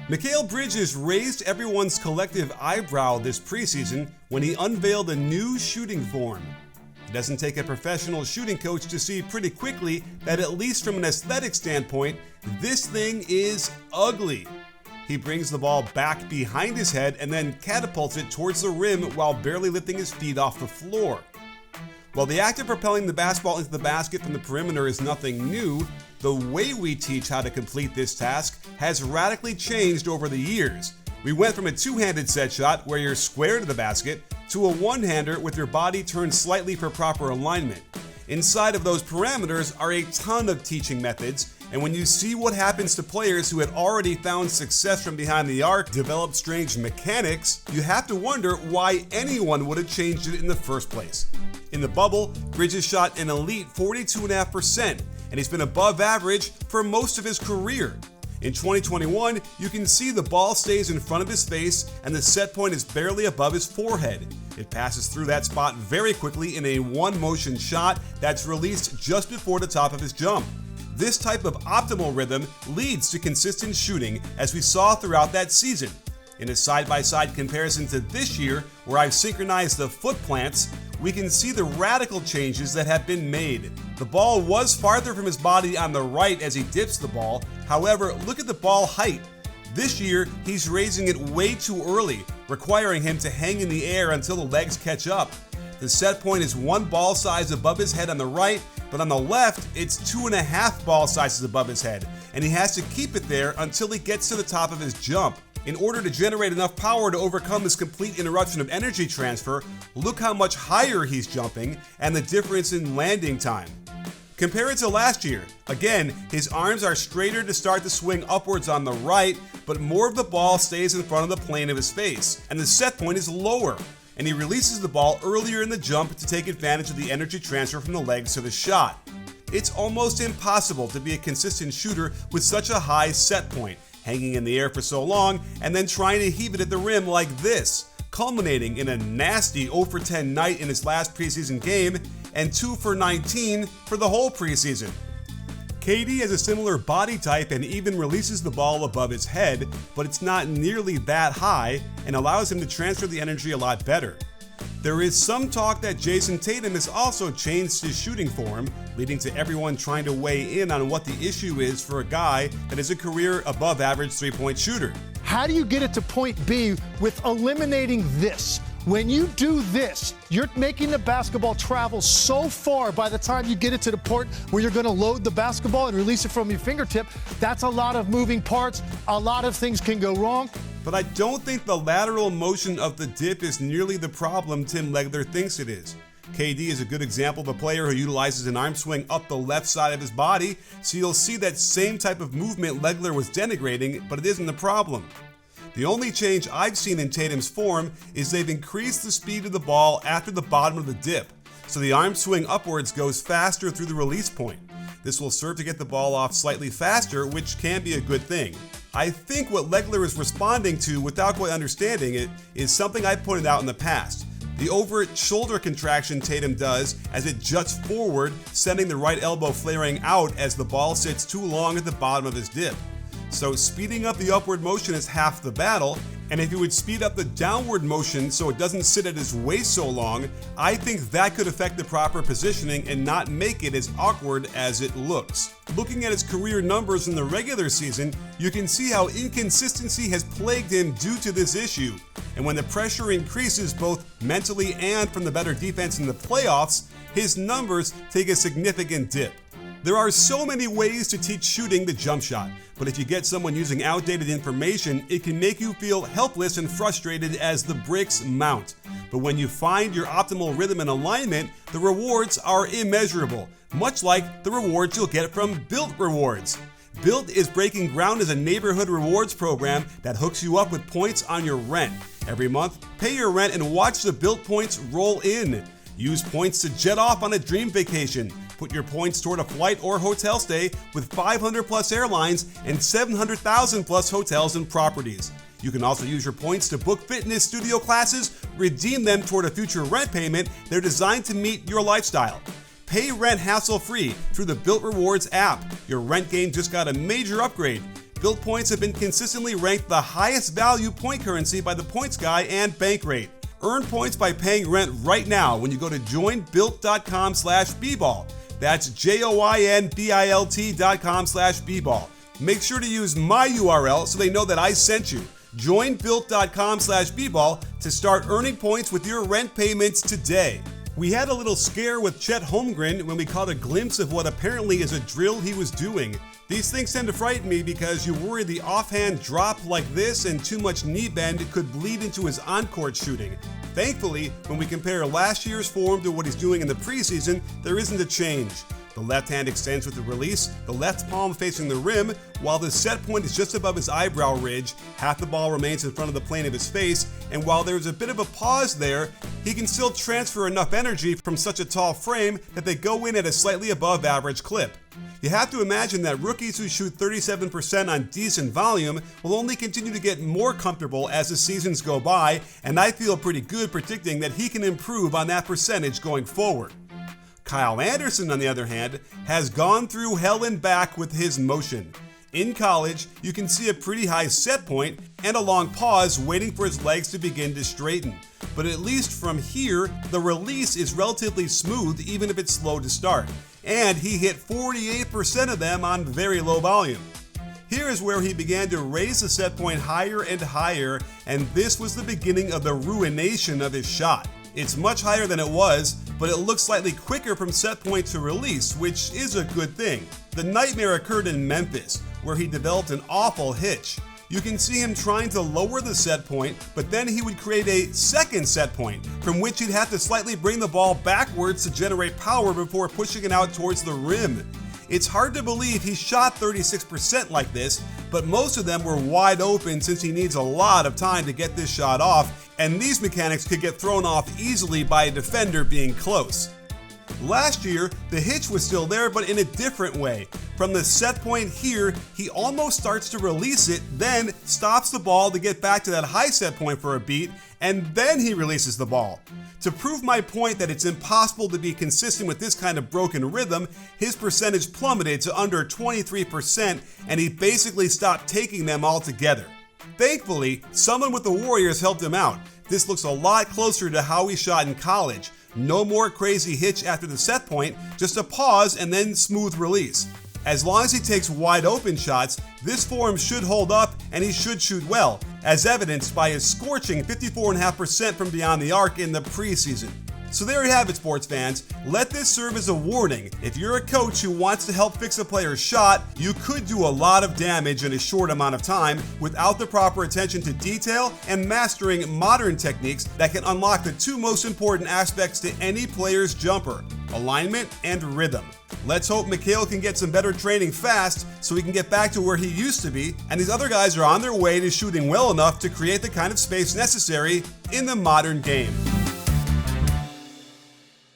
Mikal Bridges raised everyone's collective eyebrow this preseason when he unveiled a new shooting form. It doesn't take a professional shooting coach to see pretty quickly that, at least from an aesthetic standpoint, this thing is ugly. He brings the ball back behind his head and then catapults it towards the rim while barely lifting his feet off the floor. While the act of propelling the basketball into the basket from the perimeter is nothing new, the way we teach how to complete this task has radically changed over the years. We went from a two-handed set shot where you're square to the basket to a one-hander with your body turned slightly for proper alignment. Inside of those parameters are a ton of teaching methods, and when you see what happens to players who had already found success from behind the arc, developed strange mechanics, you have to wonder why anyone would have changed it in the first place. In the bubble, Bridges shot an elite 42.5%, and he's been above average for most of his career. In 2021, you can see the ball stays in front of his face and the set point is barely above his forehead. It passes through that spot very quickly in a one-motion shot that's released just before the top of his jump. This type of optimal rhythm leads to consistent shooting, as we saw throughout that season. In a side-by-side comparison to this year, where I've synchronized the foot plants, we can see the radical changes that have been made. The ball was farther from his body on the right as he dips the ball. However, look at the ball height. This year, he's raising it way too early, requiring him to hang in the air until the legs catch up. The set point is one ball size above his head on the right, but on the left, it's 2.5 ball sizes above his head, and he has to keep it there until he gets to the top of his jump. In order to generate enough power to overcome this complete interruption of energy transfer, look how much higher he's jumping and the difference in landing time. Compare it to last year. Again, his arms are straighter to start the swing upwards on the right, but more of the ball stays in front of the plane of his face, and the set point is lower, and he releases the ball earlier in the jump to take advantage of the energy transfer from the legs to the shot. It's almost impossible to be a consistent shooter with such a high set point, hanging in the air for so long and then trying to heave it at the rim like this, culminating in a nasty 0 for 10 night in his last preseason game and 2 for 19 for the whole preseason. KD has a similar body type and even releases the ball above his head, but it's not nearly that high and allows him to transfer the energy a lot better. There is some talk that Jayson Tatum has also changed his shooting form, leading to everyone trying to weigh in on what the issue is for a guy that is a career above average three-point shooter. How do you get it to point B with eliminating this? When you do this, you're making the basketball travel so far by the time you get it to the point where you're going to load the basketball and release it from your fingertip. That's a lot of moving parts. A lot of things can go wrong. But I don't think the lateral motion of the dip is nearly the problem Tim Legler thinks it is. KD is a good example of a player who utilizes an arm swing up the left side of his body, so you'll see that same type of movement Legler was denigrating, but it isn't the problem. The only change I've seen in Tatum's form is they've increased the speed of the ball after the bottom of the dip, so the arm swing upwards goes faster through the release point. This will serve to get the ball off slightly faster, which can be a good thing. I think what Legler is responding to without quite understanding it is something I pointed out in the past. The overt shoulder contraction Tatum does as it juts forward, sending the right elbow flaring out as the ball sits too long at the bottom of his dip. So speeding up the upward motion is half the battle, and if you would speed up the downward motion so it doesn't sit at his waist so long, I think that could affect the proper positioning and not make it as awkward as it looks. Looking at his career numbers in the regular season, you can see how inconsistency has plagued him due to this issue. And when the pressure increases both mentally and from the better defense in the playoffs, his numbers take a significant dip. There are so many ways to teach shooting the jump shot, but if you get someone using outdated information, it can make you feel helpless and frustrated as the bricks mount. But when you find your optimal rhythm and alignment, the rewards are immeasurable, much like the rewards you'll get from Built Rewards. Built is breaking ground as a neighborhood rewards program that hooks you up with points on your rent. Every month, pay your rent and watch the Built points roll in. Use points to jet off on a dream vacation. Put your points toward a flight or hotel stay with 500 plus airlines and 700,000 plus hotels and properties. You can also use your points to book fitness studio classes, redeem them toward a future rent payment. They're designed to meet your lifestyle. Pay rent hassle-free through the Built Rewards app. Your rent game just got a major upgrade. Built points have been consistently ranked the highest value point currency by the Points Guy and Bankrate. Earn points by paying rent right now when you go to joinbuilt.com/bball. That's joinbilt.com/bball. Make sure to use my URL so they know that I sent you. Joinbuilt.com/bball to start earning points with your rent payments today. We had a little scare with Chet Holmgren when we caught a glimpse of what apparently is a drill he was doing. These things tend to frighten me because you worry the offhand drop like this and too much knee bend could bleed into his on-court shooting. Thankfully, when we compare last year's form to what he's doing in the preseason, there isn't a change. The left hand extends with the release, the left palm facing the rim, while the set point is just above his eyebrow ridge, half the ball remains in front of the plane of his face, and while there's a bit of a pause there, he can still transfer enough energy from such a tall frame that they go in at a slightly above average clip. You have to imagine that rookies who shoot 37% on decent volume will only continue to get more comfortable as the seasons go by, and I feel pretty good predicting that he can improve on that percentage going forward. Kyle Anderson, on the other hand, has gone through hell and back with his motion. In college, you can see a pretty high set point and a long pause waiting for his legs to begin to straighten. But at least from here, the release is relatively smooth even if it's slow to start. And he hit 48% of them on very low volume. Here is where he began to raise the set point higher and higher, and this was the beginning of the ruination of his shot. It's much higher than it was, but it looks slightly quicker from set point to release, which is a good thing. The nightmare occurred in Memphis, where he developed an awful hitch. You can see him trying to lower the set point, but then he would create a second set point, from which he'd have to slightly bring the ball backwards to generate power before pushing it out towards the rim. It's hard to believe he shot 36% like this, but most of them were wide open since he needs a lot of time to get this shot off, and these mechanics could get thrown off easily by a defender being close. Last year, the hitch was still there, but in a different way. From the set point here, he almost starts to release it, then stops the ball to get back to that high set point for a beat, and then he releases the ball. To prove my point that it's impossible to be consistent with this kind of broken rhythm, his percentage plummeted to under 23%, and he basically stopped taking them altogether. Thankfully, someone with the Warriors helped him out. This looks a lot closer to how he shot in college. No more crazy hitch after the set point, just a pause and then smooth release. As long as he takes wide open shots, this form should hold up and he should shoot well, as evidenced by his scorching 54.5% from beyond the arc in the preseason. So there you have it, sports fans. Let this serve as a warning. If you're a coach who wants to help fix a player's shot, you could do a lot of damage in a short amount of time without the proper attention to detail and mastering modern techniques that can unlock the two most important aspects to any player's jumper: alignment and rhythm. Let's hope Mikal can get some better training fast so he can get back to where he used to be, and these other guys are on their way to shooting well enough to create the kind of space necessary in the modern game.